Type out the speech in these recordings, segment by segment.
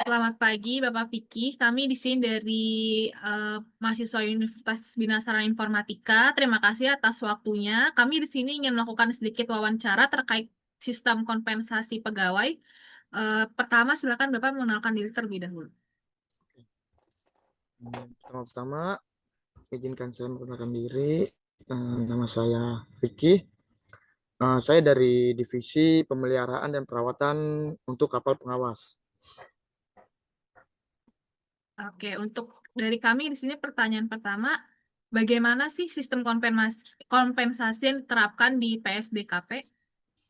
Selamat pagi, Bapak Vicky. Kami di sini dari mahasiswa Universitas Bina Sarana Informatika. Terima kasih atas waktunya. Kami di sini ingin melakukan sedikit wawancara terkait sistem kompensasi pegawai. Pertama, silakan Bapak mengenalkan diri terlebih dahulu. Pertama-tama, izinkan saya memperkenalkan diri. Nama saya Vicky. Saya dari Divisi Pemeliharaan dan Perawatan untuk Kapal Pengawas. Oke, untuk dari kami di sini pertanyaan pertama, bagaimana sih sistem kompensasi yang diterapkan di PSDKP?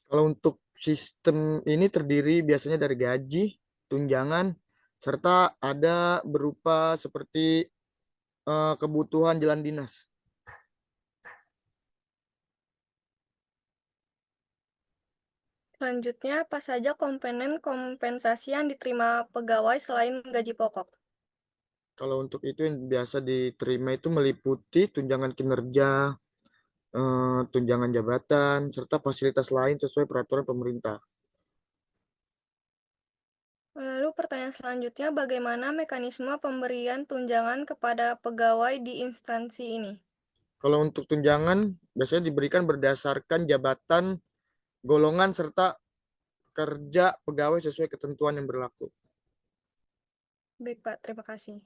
Kalau untuk sistem ini terdiri biasanya dari gaji, tunjangan, serta ada berupa seperti kebutuhan jalan dinas. Selanjutnya, apa saja komponen kompensasi yang diterima pegawai selain gaji pokok? Kalau untuk itu yang biasa diterima itu meliputi tunjangan kinerja, tunjangan jabatan, serta fasilitas lain sesuai peraturan pemerintah. Lalu pertanyaan selanjutnya, bagaimana mekanisme pemberian tunjangan kepada pegawai di instansi ini? Kalau untuk tunjangan, biasanya diberikan berdasarkan jabatan, golongan, serta kerja pegawai sesuai ketentuan yang berlaku. Baik, Pak. Terima kasih.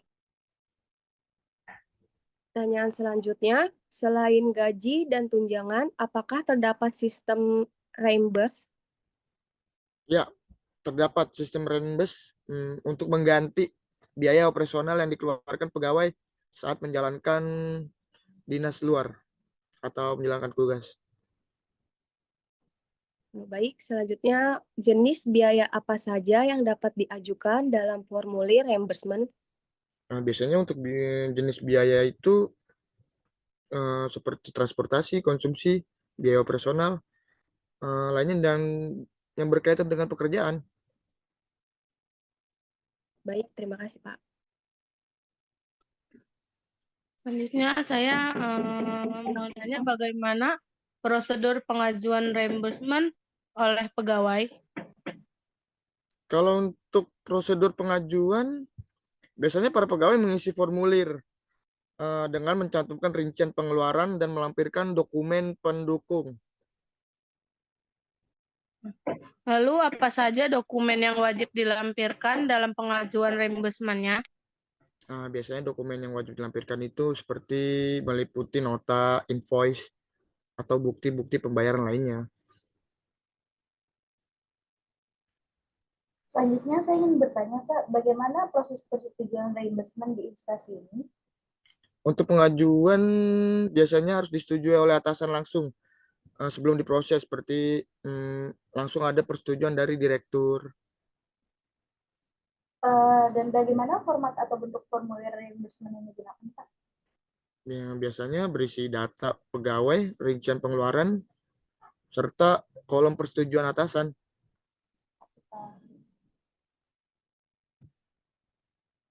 Pertanyaan selanjutnya, selain gaji dan tunjangan, apakah terdapat sistem reimburse? Ya, terdapat sistem reimburse untuk mengganti biaya operasional yang dikeluarkan pegawai saat menjalankan dinas luar atau menjalankan tugas. Baik, selanjutnya jenis biaya apa saja yang dapat diajukan dalam formulir reimbursement? Nah, biasanya untuk jenis biaya itu seperti transportasi, konsumsi, biaya operasional, lainnya dan yang berkaitan dengan pekerjaan. Baik, terima kasih, Pak. Selanjutnya saya mau tanya bagaimana prosedur pengajuan reimbursement oleh pegawai. Kalau untuk prosedur pengajuan, biasanya para pegawai mengisi formulir dengan mencantumkan rincian pengeluaran dan melampirkan dokumen pendukung. Lalu apa saja dokumen yang wajib dilampirkan dalam pengajuan reimbursement-nya? Biasanya dokumen yang wajib dilampirkan itu seperti meliputi nota, invoice, atau bukti-bukti pembayaran lainnya. Selanjutnya, saya ingin bertanya, Pak, bagaimana proses persetujuan reimbursement di instansi ini? Untuk pengajuan biasanya harus disetujui oleh atasan langsung sebelum diproses, seperti langsung ada persetujuan dari direktur. Dan bagaimana format atau bentuk formulir reimbursement yang digunakan, Pak? Yang biasanya berisi data pegawai, rincian pengeluaran, serta kolom persetujuan atasan.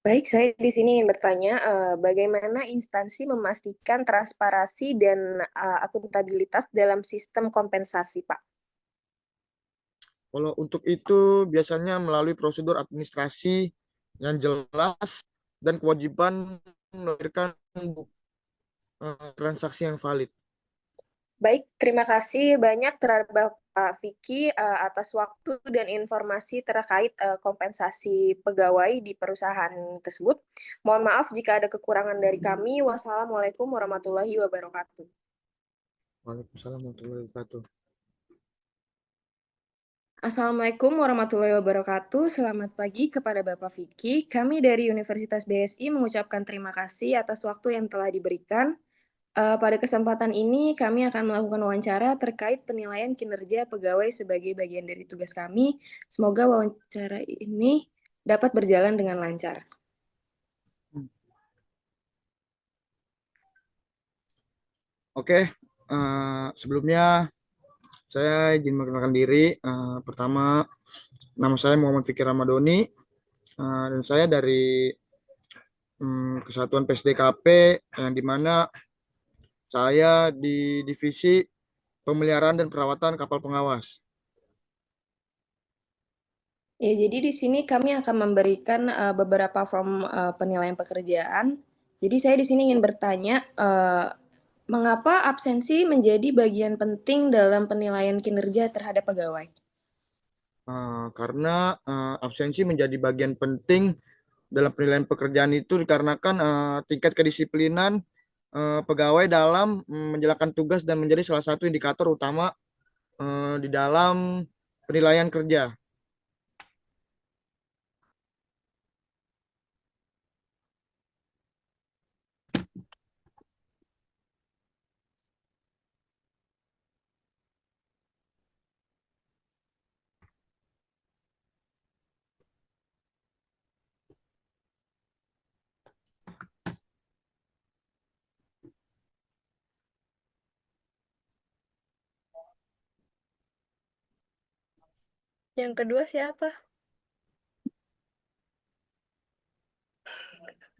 Baik, saya di sini ingin bertanya, bagaimana instansi memastikan transparansi dan akuntabilitas dalam sistem kompensasi, Pak? Kalau untuk itu biasanya melalui prosedur administrasi yang jelas dan kewajiban melahirkan transaksi yang valid. Baik, terima kasih banyak terhadap Bapak Vicky atas waktu dan informasi terkait kompensasi pegawai di perusahaan tersebut. Mohon maaf jika ada kekurangan dari kami. Wassalamualaikum warahmatullahi wabarakatuh. Waalaikumsalam warahmatullahi wabarakatuh. Assalamualaikum warahmatullahi wabarakatuh. Selamat pagi kepada Bapak Vicky. Kami dari Universitas BSI mengucapkan terima kasih atas waktu yang telah diberikan. Pada kesempatan ini kami akan melakukan wawancara terkait penilaian kinerja pegawai sebagai bagian dari tugas kami. Semoga wawancara ini dapat berjalan dengan lancar. Oke, sebelumnya saya izin memperkenalkan diri. Pertama, nama saya Muhammad Fikri Ramadoni, dan saya dari Kesatuan PSDKP, yang dimana saya di divisi pemeliharaan dan perawatan kapal pengawas. Ya, jadi di sini kami akan memberikan beberapa form penilaian pekerjaan. Jadi saya di sini ingin bertanya, mengapa absensi menjadi bagian penting dalam penilaian kinerja terhadap pegawai? Karena absensi menjadi bagian penting dalam penilaian pekerjaan itu dikarenakan tingkat kedisiplinan pegawai dalam menjalankan tugas dan menjadi salah satu indikator utama di dalam penilaian kerja. Yang kedua siapa?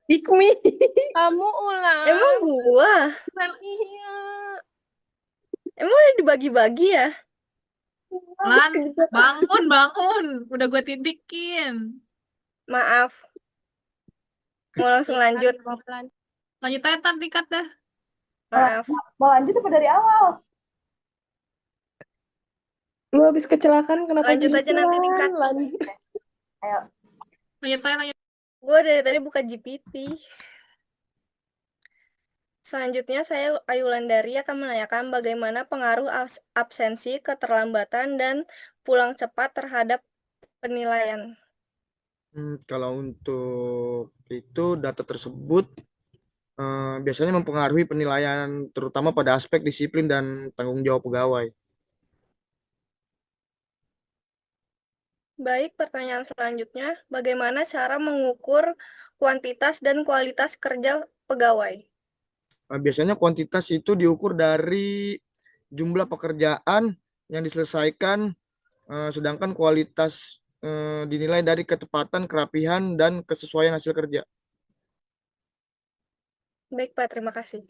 Hikmi. Kamu ulang. Emang gua? Iya. Emang udah dibagi-bagi ya? Lan, bangun. Udah gue titikin. Maaf. Mau langsung lanjut. Lanjut aja ntar dikat dah. Maaf. Mau lanjut apa dari awal? Lu habis kecelakaan kenapa Lanjut jadi aja nanti silang? di-cut. Ayo. Lanjut aja. Gue dari tadi buka GPT. Selanjutnya saya Ayu Landari akan menanyakan bagaimana pengaruh absensi, keterlambatan, dan pulang cepat terhadap penilaian. Kalau untuk itu data tersebut biasanya mempengaruhi penilaian terutama pada aspek disiplin dan tanggung jawab pegawai. Baik, pertanyaan selanjutnya, bagaimana cara mengukur kuantitas dan kualitas kerja pegawai? Biasanya kuantitas itu diukur dari jumlah pekerjaan yang diselesaikan, sedangkan kualitas dinilai dari ketepatan, kerapihan, dan kesesuaian hasil kerja. Baik, Pak, terima kasih.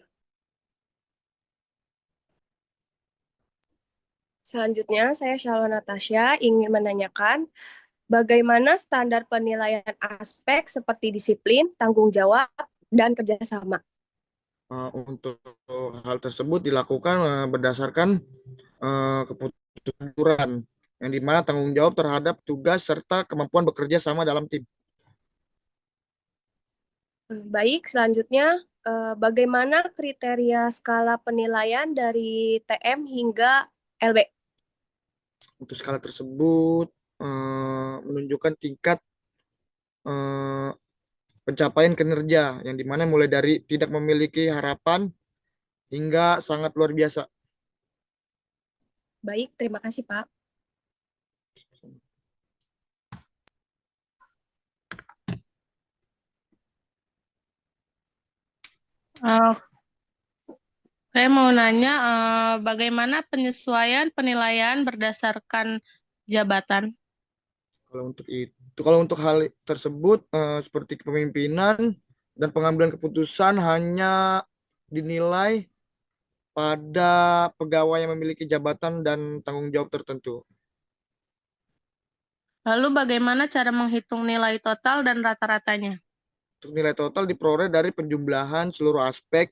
Selanjutnya, saya Shalwa Natasha ingin menanyakan bagaimana standar penilaian aspek seperti disiplin, tanggung jawab, dan kerjasama. Untuk hal tersebut dilakukan berdasarkan keputusan yang dimana tanggung jawab terhadap tugas serta kemampuan bekerja sama dalam tim. Baik, selanjutnya bagaimana kriteria skala penilaian dari TM hingga LB? Untuk skala tersebut menunjukkan tingkat pencapaian kinerja yang dimana mulai dari tidak memiliki harapan hingga sangat luar biasa. Baik, terima kasih, Pak. Saya mau nanya bagaimana penyesuaian penilaian berdasarkan jabatan? Kalau untuk hal tersebut seperti kepemimpinan dan pengambilan keputusan hanya dinilai pada pegawai yang memiliki jabatan dan tanggung jawab tertentu. Lalu bagaimana cara menghitung nilai total dan rata-ratanya? Untuk nilai total diperoleh dari penjumlahan seluruh aspek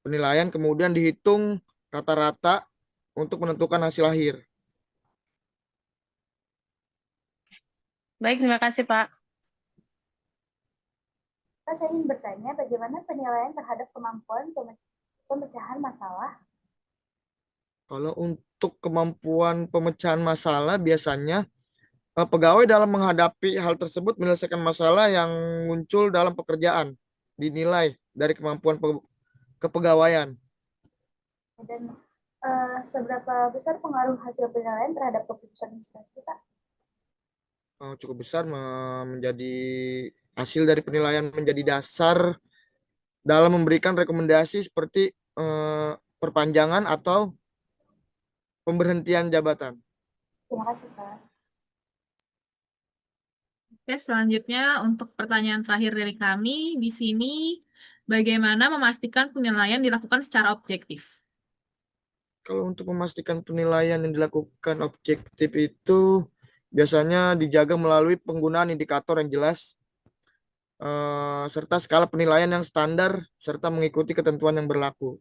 penilaian, kemudian dihitung rata-rata untuk menentukan hasil akhir. Baik, terima kasih, Pak. Pak, saya ingin bertanya bagaimana penilaian terhadap kemampuan pemecahan masalah? Kalau untuk kemampuan pemecahan masalah, biasanya pegawai dalam menghadapi hal tersebut menyelesaikan masalah yang muncul dalam pekerjaan dinilai dari kemampuan kepegawaian. Dan seberapa besar pengaruh hasil penilaian terhadap keputusan instansi, Pak? Cukup besar menjadi hasil dari penilaian menjadi dasar dalam memberikan rekomendasi seperti perpanjangan atau pemberhentian jabatan. Terima kasih, Pak. Oke, selanjutnya untuk pertanyaan terakhir dari kami di sini, bagaimana memastikan penilaian dilakukan secara objektif? Kalau untuk memastikan penilaian yang dilakukan objektif itu biasanya dijaga melalui penggunaan indikator yang jelas, serta skala penilaian yang standar, serta mengikuti ketentuan yang berlaku.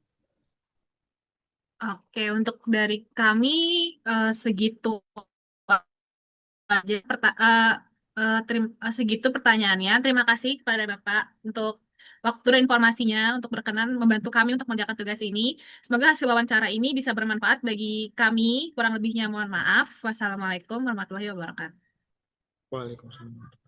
Oke, untuk dari kami segitu aja segitu pertanyaannya. Terima kasih kepada Bapak untuk waktu dan informasinya untuk berkenan membantu kami untuk mengerjakan tugas ini. Semoga hasil wawancara ini bisa bermanfaat bagi kami. Kurang lebihnya mohon maaf. Wassalamualaikum warahmatullahi wabarakatuh. Waalaikumsalam.